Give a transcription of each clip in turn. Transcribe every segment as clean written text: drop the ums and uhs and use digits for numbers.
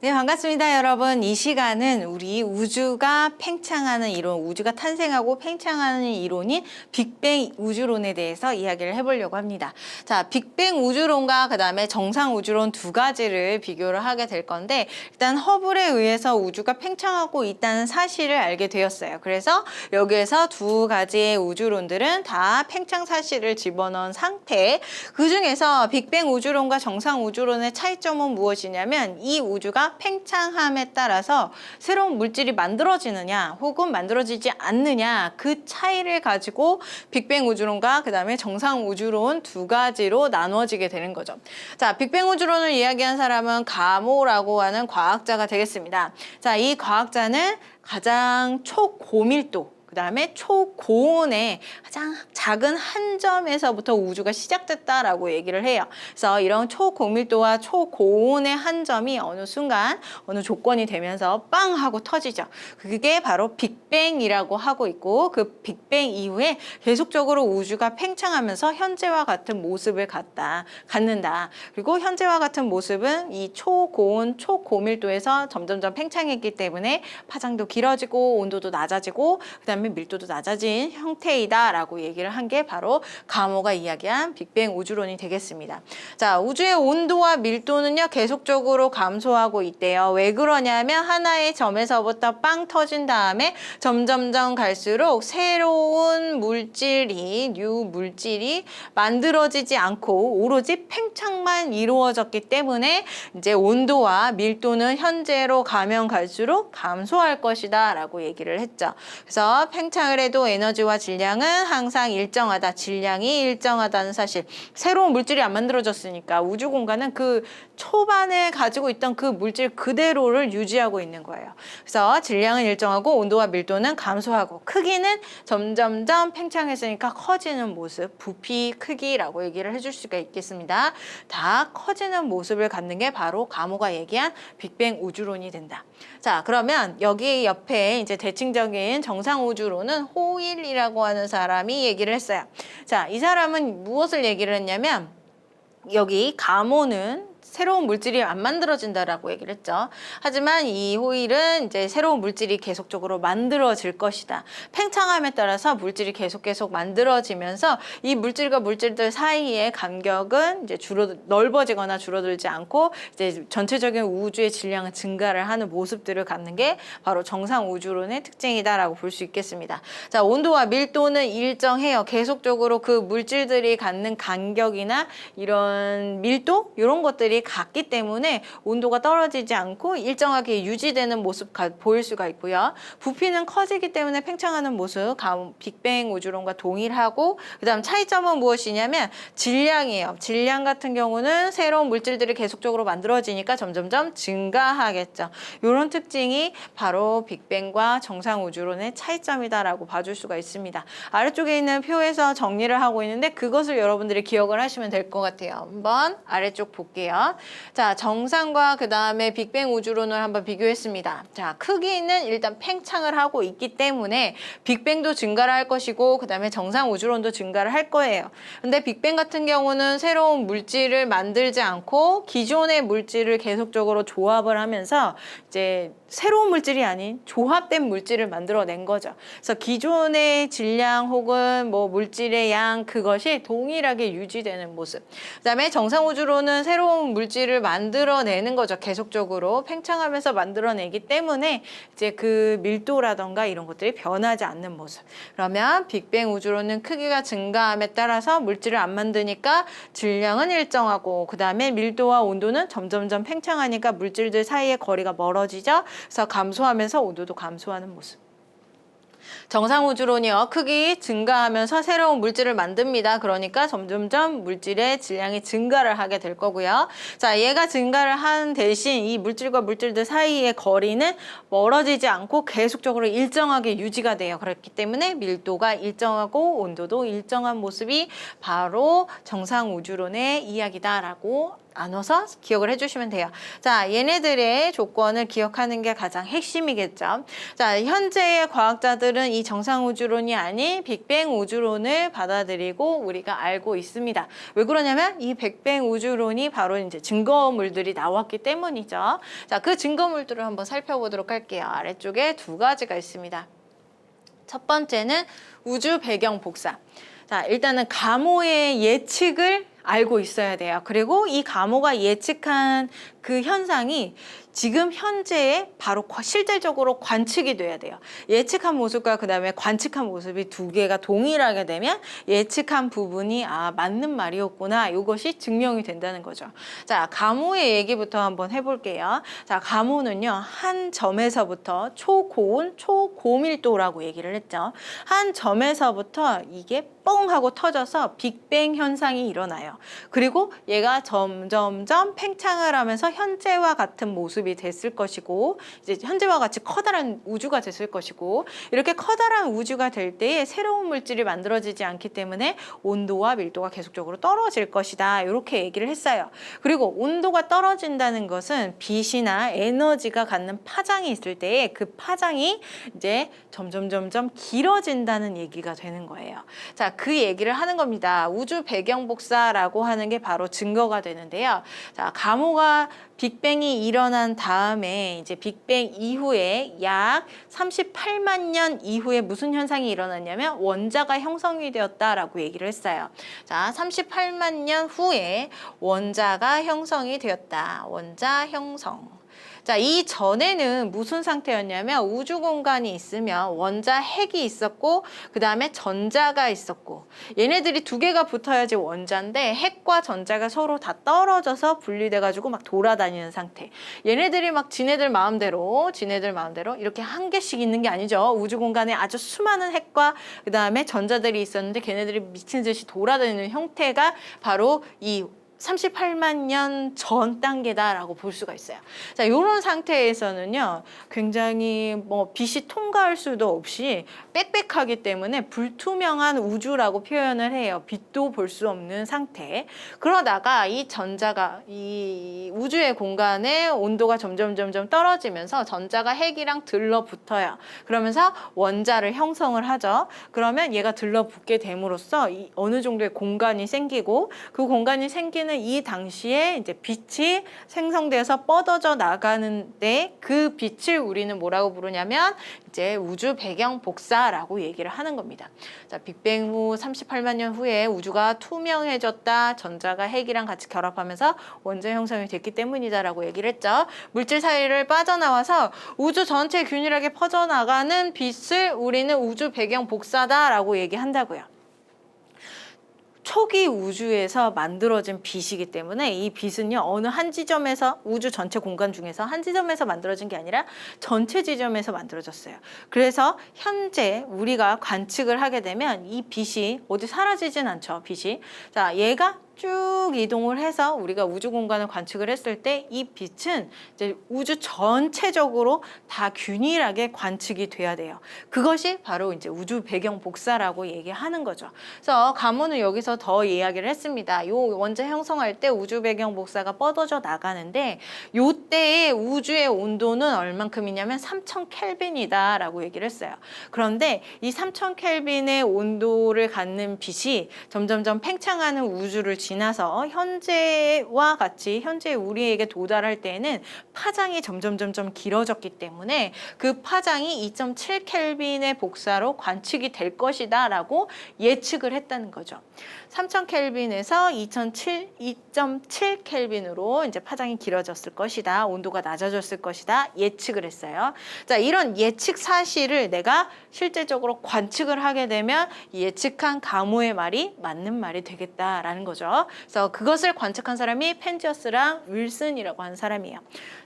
네, 반갑습니다, 여러분. 이 시간은 우리 우주가 팽창하는 이론, 우주가 탄생하고 팽창하는 이론인 빅뱅 우주론에 대해서 이야기를 해보려고 합니다. 자, 빅뱅 우주론과 그다음에 정상 우주론 두 가지를 비교를 하게 될 건데, 일단 허블에 의해서 우주가 팽창하고 있다는 사실을 알게 되었어요. 그래서 여기에서 두 가지의 우주론들은 다 팽창 사실을 집어넣은 상태. 그 중에서 빅뱅 우주론과 정상 우주론의 차이점은 무엇이냐면, 이 우주가 팽창함에 따라서 새로운 물질이 만들어지느냐 혹은 만들어지지 않느냐, 그 차이를 가지고 빅뱅 우주론과 그 다음에 정상 우주론 두 가지로 나누어지게 되는 거죠. 자, 빅뱅 우주론을 이야기한 사람은 가모라고 하는 과학자가 되겠습니다. 자, 이 과학자는 가장 초고밀도, 그 다음에 초고온의 가장 작은 한 점에서부터 우주가 시작됐다라고 얘기를 해요. 그래서 이런 초고밀도와 초고온의 한 점이 어느 순간 어느 조건이 되면서 빵 하고 터지죠. 그게 바로 빅뱅이라고 하고 있고, 그 빅뱅 이후에 계속적으로 우주가 팽창하면서 현재와 같은 모습을 갖는다. 그리고 현재와 같은 모습은 이 초고온, 초고밀도에서 점점점 팽창했기 때문에 파장도 길어지고 온도도 낮아지고 그다음에 밀도도 낮아진 형태이다라고 얘기를 한 게 바로 가모가 이야기한 빅뱅 우주론이 되겠습니다. 자, 우주의 온도와 밀도는요 계속적으로 감소하고 있대요. 왜 그러냐면 하나의 점에서부터 빵 터진 다음에 점점점 갈수록 새로운 물질이, 뉴 물질이 만들어지지 않고 오로지 팽창만 이루어졌기 때문에 이제 온도와 밀도는 현재로 가면 갈수록 감소할 것이다 라고 얘기를 했죠. 그래서 팽창을 해도 에너지와 질량은 항상 일정하다, 질량이 일정하다는 사실. 새로운 물질이 안 만들어졌으니까 우주 공간은 그 초반에 가지고 있던 그 물질 그대로를 유지하고 있는 거예요. 그래서 질량은 일정하고 온도와 밀도는 감소하고 크기는 점점점 팽창했으니까 커지는 모습, 부피 크기라고 얘기를 해줄 수가 있겠습니다. 다 커지는 모습을 갖는 게 바로 가모가 얘기한 빅뱅 우주론이 된다. 자, 그러면 여기 옆에 이제 대칭적인 정상 우주론은 호일이라고 하는 사람이 얘기를 했어요. 자, 이 사람은 무엇을 얘기를 했냐면, 여기 가모는 새로운 물질이 안 만들어진다라고 얘기를 했죠. 하지만 이 호일은 이제 새로운 물질이 계속적으로 만들어질 것이다. 팽창함에 따라서 물질이 계속 만들어지면서 이 물질과 물질들 사이의 간격은 이제 넓어지거나 줄어들지 않고 이제 전체적인 우주의 질량은 증가를 하는 모습들을 갖는 게 바로 정상 우주론의 특징이다라고 볼 수 있겠습니다. 자, 온도와 밀도는 일정해요. 계속적으로 그 물질들이 갖는 간격이나 이런 밀도 이런 것들이 같기 때문에 온도가 떨어지지 않고 일정하게 유지되는 모습 보일 수가 있고요. 부피는 커지기 때문에 팽창하는 모습 빅뱅 우주론과 동일하고, 그 다음 차이점은 무엇이냐면 질량이에요. 질량 같은 경우는 새로운 물질들이 계속적으로 만들어지니까 점점점 증가하겠죠. 이런 특징이 바로 빅뱅과 정상 우주론의 차이점이다라고 봐줄 수가 있습니다. 아래쪽에 있는 표에서 정리를 하고 있는데 그것을 여러분들이 기억을 하시면 될 것 같아요. 한번 아래쪽 볼게요. 자, 정상과 그 다음에 빅뱅 우주론을 한번 비교했습니다. 자, 크기는 일단 팽창을 하고 있기 때문에 빅뱅도 증가를 할 것이고 그 다음에 정상 우주론도 증가를 할 거예요. 근데 빅뱅 같은 경우는 새로운 물질을 만들지 않고 기존의 물질을 계속적으로 조합을 하면서 이제 새로운 물질이 아닌 조합된 물질을 만들어낸 거죠. 그래서 기존의 질량 혹은 뭐 물질의 양, 그것이 동일하게 유지되는 모습. 그다음에 정상 우주론은 새로운 물질을 만들어내는 거죠. 계속적으로 팽창하면서 만들어내기 때문에 이제 그 밀도라던가 이런 것들이 변하지 않는 모습. 그러면 빅뱅 우주론은 크기가 증가함에 따라서 물질을 안 만드니까 질량은 일정하고, 그 다음에 밀도와 온도는 점점점 팽창하니까 물질들 사이의 거리가 멀어지죠. 그래서 감소하면서 온도도 감소하는 모습. 정상 우주론이요, 크기 증가하면서 새로운 물질을 만듭니다. 그러니까 점점점 물질의 질량이 증가를 하게 될 거고요. 자, 얘가 증가를 한 대신 이 물질과 물질들 사이의 거리는 멀어지지 않고 계속적으로 일정하게 유지가 돼요. 그렇기 때문에 밀도가 일정하고 온도도 일정한 모습이 바로 정상 우주론의 이야기다라고 나눠서 기억을 해주시면 돼요. 자, 얘네들의 조건을 기억하는 게 가장 핵심이겠죠. 자, 현재의 과학자들은 이 정상우주론이 아닌 빅뱅 우주론을 받아들이고 우리가 알고 있습니다. 왜 그러냐면 이 빅뱅 우주론이 바로 이제 증거물들이 나왔기 때문이죠. 자, 그 증거물들을 한번 살펴보도록 할게요. 아래쪽에 두 가지가 있습니다. 첫 번째는 우주 배경 복사. 자, 일단은 가모의 예측을 알고 있어야 돼요. 그리고 이 가모가 예측한 그 현상이 지금 현재에 바로 실질적으로 관측이 돼야 돼요. 예측한 모습과 그 다음에 관측한 모습이 두 개가 동일하게 되면 예측한 부분이 맞는 말이었구나, 이것이 증명이 된다는 거죠. 자, 가모의 얘기부터 한번 해볼게요. 자, 가모는요, 한 점에서부터 초고온, 초고밀도라고 얘기를 했죠. 한 점에서부터 이게 뻥 하고 터져서 빅뱅 현상이 일어나요. 그리고 얘가 점점점 팽창을 하면서 현재와 같은 모습이 됐을 것이고, 이제 현재와 같이 커다란 우주가 됐을 것이고, 이렇게 커다란 우주가 될 때에 새로운 물질이 만들어지지 않기 때문에 온도와 밀도가 계속적으로 떨어질 것이다, 이렇게 얘기를 했어요. 그리고 온도가 떨어진다는 것은 빛이나 에너지가 갖는 파장이 있을 때에 그 파장이 이제 점점 길어진다는 얘기가 되는 거예요. 자, 그 얘기를 하는 겁니다. 우주 배경 복사라고 하는 게 바로 증거가 되는데요. 자, 가모가 빅뱅이 일어난 다음에 이제 빅뱅 이후에 약 38만 년 이후에 무슨 현상이 일어났냐면 원자가 형성이 되었다라고 얘기를 했어요. 자, 38만 년 후에 원자가 형성이 되었다. 원자 형성. 자, 이 전에는 무슨 상태였냐면 우주 공간이 있으면 원자 핵이 있었고 그 다음에 전자가 있었고, 얘네들이 두 개가 붙어야지 원자인데 핵과 전자가 서로 다 떨어져서 분리돼 가지고 막 돌아다니는 상태. 얘네들이 막 지네들 마음대로 이렇게 한 개씩 있는 게 아니죠. 우주 공간에 아주 수많은 핵과 그 다음에 전자들이 있었는데 걔네들이 미친 듯이 돌아다니는 형태가 바로 이 38만 년 전 단계다라고 볼 수가 있어요. 자, 이런 상태에서는요, 굉장히 빛이 통과할 수도 없이 빽빽하기 때문에 불투명한 우주라고 표현을 해요. 빛도 볼 수 없는 상태. 그러다가 이 전자가 이 우주의 공간에 온도가 점점 떨어지면서 전자가 핵이랑 들러붙어요. 그러면서 원자를 형성을 하죠. 그러면 얘가 들러붙게 됨으로써 어느 정도의 공간이 생기고, 그 공간이 생기는 이 당시에 이제 빛이 생성돼서 뻗어져 나가는데, 그 빛을 우리는 뭐라고 부르냐면 이제 우주 배경 복사라고 얘기를 하는 겁니다. 자, 빅뱅 후 38만 년 후에 우주가 투명해졌다. 전자가 핵이랑 같이 결합하면서 원자 형성이 됐기 때문이다라고 얘기를 했죠. 물질 사이를 빠져나와서 우주 전체에 균일하게 퍼져나가는 빛을 우리는 우주 배경 복사다라고 얘기한다고요. 초기 우주에서 만들어진 빛이기 때문에 이 빛은요, 어느 한 지점에서, 우주 전체 공간 중에서 한 지점에서 만들어진 게 아니라 전체 지점에서 만들어졌어요. 그래서 현재 우리가 관측을 하게 되면 이 빛이 어디 사라지진 않죠, 빛이. 자, 얘가 쭉 이동을 해서 우리가 우주 공간을 관측을 했을 때 이 빛은 이제 우주 전체적으로 다 균일하게 관측이 돼야 돼요. 그것이 바로 이제 우주 배경 복사라고 얘기하는 거죠. 그래서 가모는 여기서 더 이야기를 했습니다. 요 원자 형성할 때 우주 배경 복사가 뻗어져 나가는데, 요때의 우주의 온도는 얼만큼이냐면 3000 켈빈이다라고 얘기를 했어요. 그런데 이 3000 켈빈의 온도를 갖는 빛이 점점점 팽창하는 우주를 지나서 현재와 같이 현재 우리에게 도달할 때에는 파장이 점점 길어졌기 때문에 그 파장이 2.7 켈빈의 복사로 관측이 될 것이다 라고 예측을 했다는 거죠. 3000 켈빈에서 2.7 켈빈으로 이제 파장이 길어졌을 것이다, 온도가 낮아졌을 것이다 예측을 했어요. 자, 이런 예측 사실을 내가 실제적으로 관측을 하게 되면 예측한 가모의 말이 맞는 말이 되겠다라는 거죠. 그래서 그것을 관측한 사람이 펜지어스랑 윌슨이라고 하는 사람이에요.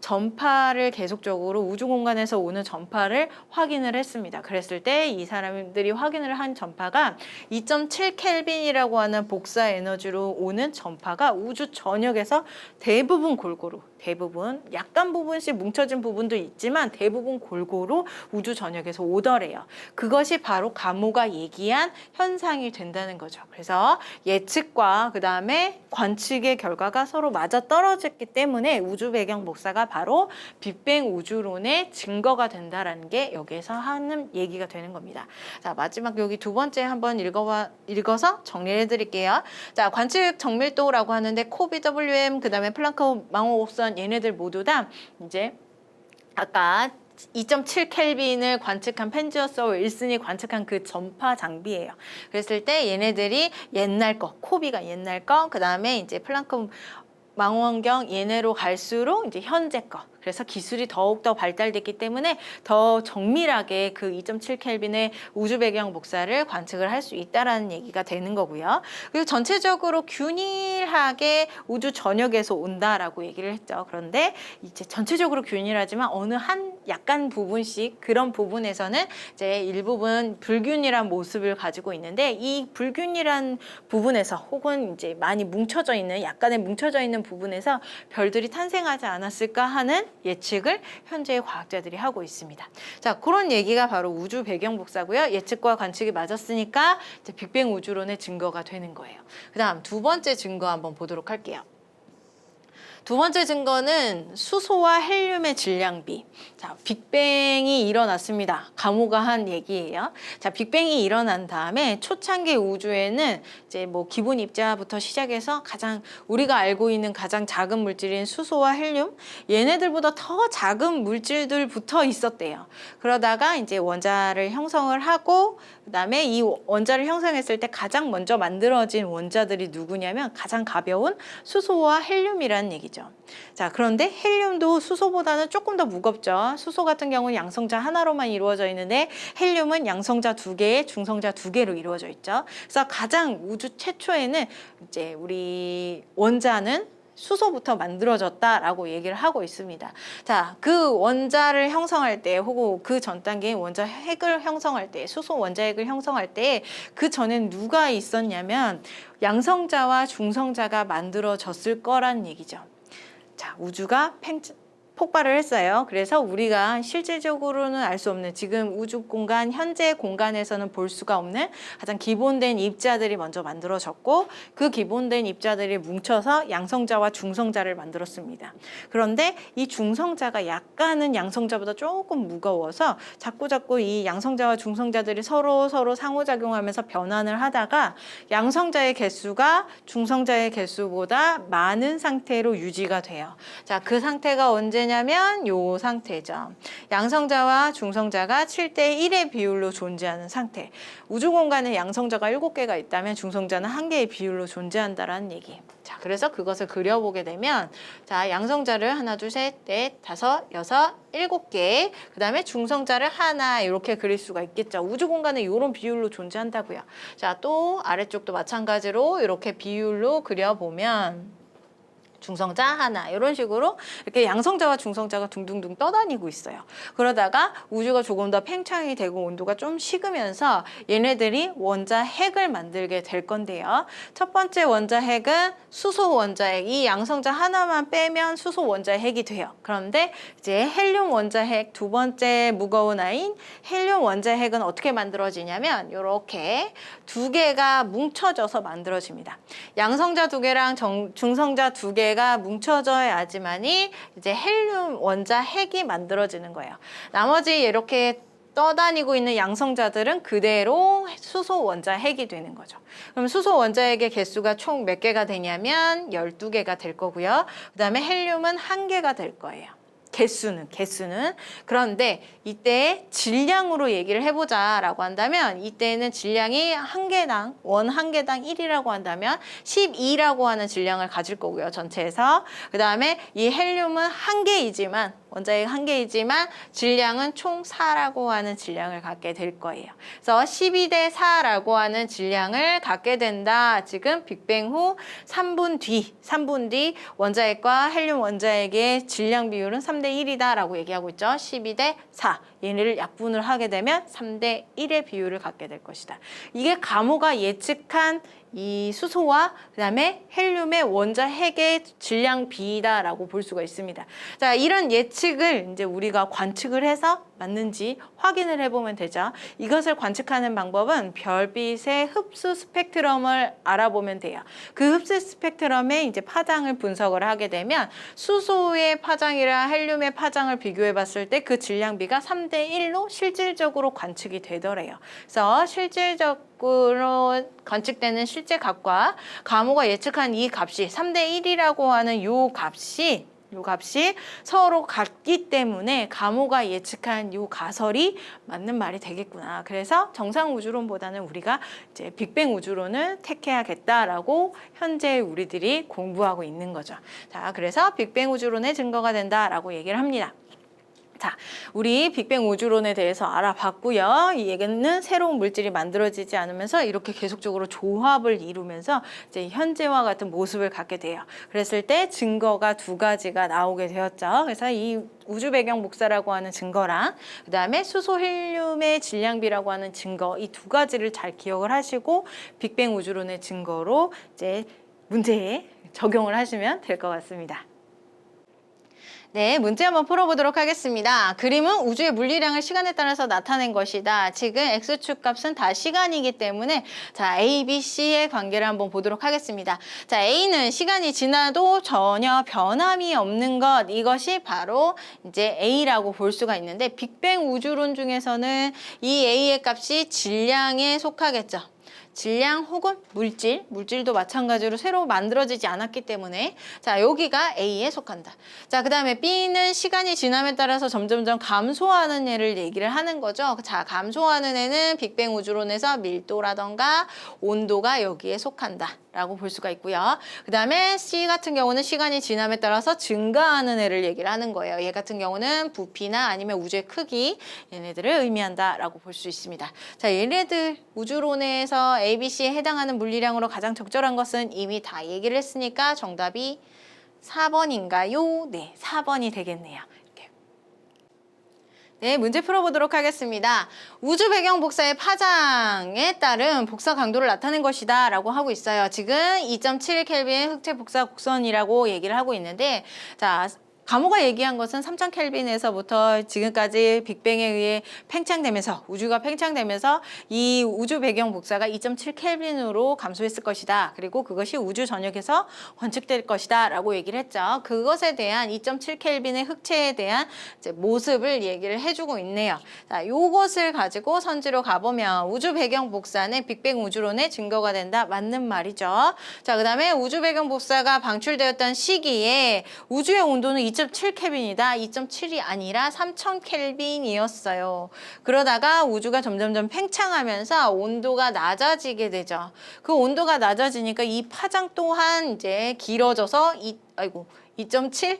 전파를 계속적으로 우주 공간에서 오는 전파를 확인을 했습니다. 그랬을 때 이 사람들이 확인을 한 전파가 2.7 켈빈이라고 하는 복사 에너지로 오는 전파가 우주 전역에서 대부분 골고루, 대부분 약간 부분씩 뭉쳐진 부분도 있지만 대부분 골고루 우주 전역에서 오더래요. 그것이 바로 가모가 얘기한 현상이 된다는 거죠. 그래서 예측과 그다음 그다음에 관측의 결과가 서로 맞아떨어졌기 때문에 우주 배경 복사가 바로 빅뱅 우주론의 증거가 된다라는 게 여기에서 하는 얘기가 되는 겁니다. 자, 마지막 여기 두 번째 한번 읽어서 정리해 드릴게요. 자, 관측 정밀도라고 하는데 코BWM 그다음에 플랑크 망원 곡선 얘네들 모두 다 이제 아까 2.7 켈빈을 관측한 펜지어스와 윌슨이 관측한 그 전파 장비예요. 그랬을 때 얘네들이 옛날 거, 코비가 옛날 거, 그 다음에 이제 플랑크 망원경 얘네로 갈수록 이제 현재 거. 그래서 기술이 더욱더 발달됐기 때문에 더 정밀하게 그 2.7 켈빈의 우주 배경 복사를 관측을 할 수 있다라는 얘기가 되는 거고요. 그리고 전체적으로 균일하게 우주 전역에서 온다라고 얘기를 했죠. 그런데 이제 전체적으로 균일하지만 어느 한 약간 부분씩 그런 부분에서는 이제 일부분 불균일한 모습을 가지고 있는데 이 불균일한 부분에서 혹은 이제 많이 뭉쳐져 있는 약간의 뭉쳐져 있는 부분에서 별들이 탄생하지 않았을까 하는 예측을 현재의 과학자들이 하고 있습니다. 자, 그런 얘기가 바로 우주 배경 복사고요. 예측과 관측이 맞았으니까 이제 빅뱅 우주론의 증거가 되는 거예요. 그다음 두 번째 증거 한번 보도록 할게요. 두 번째 증거는 수소와 헬륨의 질량비. 자, 빅뱅이 일어났습니다. 가모가 한 얘기예요. 자, 빅뱅이 일어난 다음에 초창기 우주에는 이제 뭐 기본 입자부터 시작해서 가장 우리가 알고 있는 가장 작은 물질인 수소와 헬륨, 얘네들보다 더 작은 물질들 붙어 있었대요. 그러다가 이제 원자를 형성을 하고 그다음에 이 원자를 형성했을 때 가장 먼저 만들어진 원자들이 누구냐면 가장 가벼운 수소와 헬륨이라는 얘기죠. 자, 그런데 헬륨도 수소보다는 조금 더 무겁죠. 수소 같은 경우는 양성자 하나로만 이루어져 있는데 헬륨은 양성자 두 개에 중성자 두 개로 이루어져 있죠. 그래서 가장 우주 최초에는 이제 우리 원자는 수소부터 만들어졌다라고 얘기를 하고 있습니다. 자, 그 원자를 형성할 때 혹은 그 전 단계인 원자 핵을 형성할 때, 수소 원자 핵을 형성할 때 그 전엔 누가 있었냐면 양성자와 중성자가 만들어졌을 거란 얘기죠. 자, 우주가 폭발을 했어요. 그래서 우리가 실질적으로는 알 수 없는 지금 우주 공간, 현재 공간에서는 볼 수가 없는 가장 기본된 입자들이 먼저 만들어졌고 그 기본된 입자들이 뭉쳐서 양성자와 중성자를 만들었습니다. 그런데 이 중성자가 약간은 양성자보다 조금 무거워서 자꾸 이 양성자와 중성자들이 서로 상호작용하면서 변환을 하다가 양성자의 개수가 중성자의 개수보다 많은 상태로 유지가 돼요. 자, 그 상태가 언제 냐면 요 상태죠. 양성자와 중성자가 7대1의 비율로 존재하는 상태. 우주 공간에 양성자가 7개가 있다면 중성자는 1개의 비율로 존재한다라는 얘기. 자, 그래서 그것을 그려보게 되면 자, 양성자를 하나, 둘, 셋, 넷, 다섯, 여섯, 7개. 그다음에 중성자를 하나 이렇게 그릴 수가 있겠죠. 우주 공간에 이런 비율로 존재한다고요. 자, 또 아래쪽도 마찬가지로 이렇게 비율로 그려보면 중성자 하나 이런 식으로 이렇게 양성자와 중성자가 둥둥둥 떠다니고 있어요. 그러다가 우주가 조금 더 팽창이 되고 온도가 좀 식으면서 얘네들이 원자 핵을 만들게 될 건데요. 첫 번째 원자 핵은 수소 원자 핵. 이 양성자 하나만 빼면 수소 원자 핵이 돼요. 그런데 이제 헬륨 원자 핵 두 번째 무거운 아이인 헬륨 원자 핵은 어떻게 만들어지냐면 이렇게 두 개가 뭉쳐져서 만들어집니다. 양성자 두 개랑 중성자 두 개가 뭉쳐져야지만이 이제 헬륨 원자 핵이 만들어지는 거예요. 나머지 이렇게 떠다니고 있는 양성자들은 그대로 수소 원자 핵이 되는 거죠. 그럼 수소 원자 핵의 개수가 총 몇 개가 되냐면 12개가 될 거고요. 그다음에 헬륨은 1개가 될 거예요. 개수는. 그런데 이때 질량으로 얘기를 해보자라고 한다면 이때는 질량이 원 한 개당 1이라고 한다면 12라고 하는 질량을 가질 거고요. 전체에서. 그 다음에 이 헬륨은 1개이지만 원자핵 1개이지만 질량은 총 4라고 하는 질량을 갖게 될 거예요. 그래서 12대 4라고 하는 질량을 갖게 된다. 지금 빅뱅 후 3분 뒤 원자핵과 헬륨 원자핵의 질량 비율은 3대 1이다라고 얘기하고 있죠. 12대 4. 얘네를 약분을 하게 되면 3대 1의 비율을 갖게 될 것이다. 이게 가모가 예측한 이 수소와 그다음에 헬륨의 원자 핵의 질량 비이다라고 볼 수가 있습니다. 자, 이런 예측을 이제 우리가 관측을 해서 맞는지 확인을 해보면 되죠. 이것을 관측하는 방법은 별빛의 흡수 스펙트럼을 알아보면 돼요. 그 흡수 스펙트럼에 이제 파장을 분석을 하게 되면 수소의 파장이랑 헬륨의 파장을 비교해 봤을 때 그 질량비가 3대 1로 실질적으로 관측이 되더래요. 그래서 실질적으로 관측되는 실제 값과 가모가 예측한 이 값이 3대 1이라고 하는 요 값이 서로 같기 때문에 가모가 예측한 요 가설이 맞는 말이 되겠구나. 그래서 정상 우주론보다는 우리가 이제 빅뱅 우주론을 택해야겠다라고 현재 우리들이 공부하고 있는 거죠. 자, 그래서 빅뱅 우주론의 증거가 된다라고 얘기를 합니다. 자, 우리 빅뱅 우주론에 대해서 알아봤고요. 이 얘기는 새로운 물질이 만들어지지 않으면서 이렇게 계속적으로 조합을 이루면서 이제 현재와 같은 모습을 갖게 돼요. 그랬을 때 증거가 두 가지가 나오게 되었죠. 그래서 이 우주 배경 복사라고 하는 증거랑 그다음에 수소 헬륨의 질량비라고 하는 증거, 이 두 가지를 잘 기억을 하시고 빅뱅 우주론의 증거로 이제 문제에 적용을 하시면 될 것 같습니다. 네, 문제 한번 풀어보도록 하겠습니다. 그림은 우주의 물리량을 시간에 따라서 나타낸 것이다. 지금 X축 값은 다 시간이기 때문에 자, A, B, C의 관계를 한번 보도록 하겠습니다. 자, A는 시간이 지나도 전혀 변함이 없는 것, 이것이 바로 이제 A라고 볼 수가 있는데 빅뱅 우주론 중에서는 이 A의 값이 질량에 속하겠죠. 질량 혹은 물질도 마찬가지로 새로 만들어지지 않았기 때문에 자, 여기가 A에 속한다. 자, 그 다음에 B는 시간이 지남에 따라서 점점점 감소하는 애를 얘기를 하는 거죠. 자, 감소하는 애는 빅뱅 우주론에서 밀도라던가 온도가 여기에 속한다 라고 볼 수가 있고요. 그 다음에 C 같은 경우는 시간이 지남에 따라서 증가하는 애를 얘기를 하는 거예요. 얘 같은 경우는 부피나 아니면 우주의 크기, 얘네들을 의미한다 라고 볼 수 있습니다. 자, 얘네들 우주론에서 A, B, C에 해당하는 물리량으로 가장 적절한 것은 이미 다 얘기를 했으니까 정답이 4번인가요? 네, 4번이 되겠네요. 네, 문제 풀어보도록 하겠습니다. 우주 배경 복사의 파장에 따른 복사 강도를 나타낸 것이다 라고 하고 있어요. 지금 2.7 켈빈 흑체 복사 곡선이라고 얘기를 하고 있는데 자, 가모가 얘기한 것은 3000 켈빈에서부터 지금까지 빅뱅에 의해 팽창되면서 우주가 팽창되면서 이 우주 배경 복사가 2.7 켈빈으로 감소했을 것이다. 그리고 그것이 우주 전역에서 관측될 것이다 라고 얘기를 했죠. 그것에 대한 2.7 켈빈의 흑체에 대한 이제 모습을 얘기를 해주고 있네요. 자, 요것을 가지고 선지로 가보면 우주 배경 복사는 빅뱅 우주론의 증거가 된다. 맞는 말이죠. 자, 그 다음에 우주 배경 복사가 방출되었던 시기에 우주의 온도는 2.7 켈빈이다. 2.7이 아니라 3000 켈빈이었어요. 그러다가 우주가 점점점 팽창하면서 온도가 낮아지게 되죠. 그 온도가 낮아지니까 이 파장 또한 이제 길어져서 2.7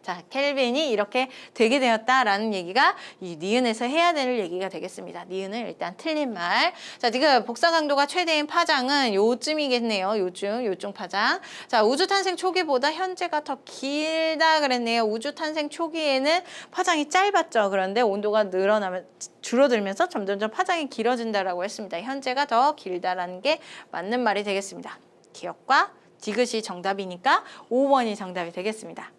자, 켈빈이 이렇게 되게 되었다라는 얘기가 이 니은에서 해야 될 얘기가 되겠습니다. 니은은 일단 틀린 말. 자, 지금 복사 강도가 최대인 파장은 요쯤이겠네요. 요쯤 파장. 자, 우주 탄생 초기보다 현재가 더 길다 그랬네요. 우주 탄생 초기에는 파장이 짧았죠. 그런데 온도가 줄어들면서 점점점 파장이 길어진다라고 했습니다. 현재가 더 길다라는 게 맞는 말이 되겠습니다. 기억과 디귿이 정답이니까 5번이 정답이 되겠습니다.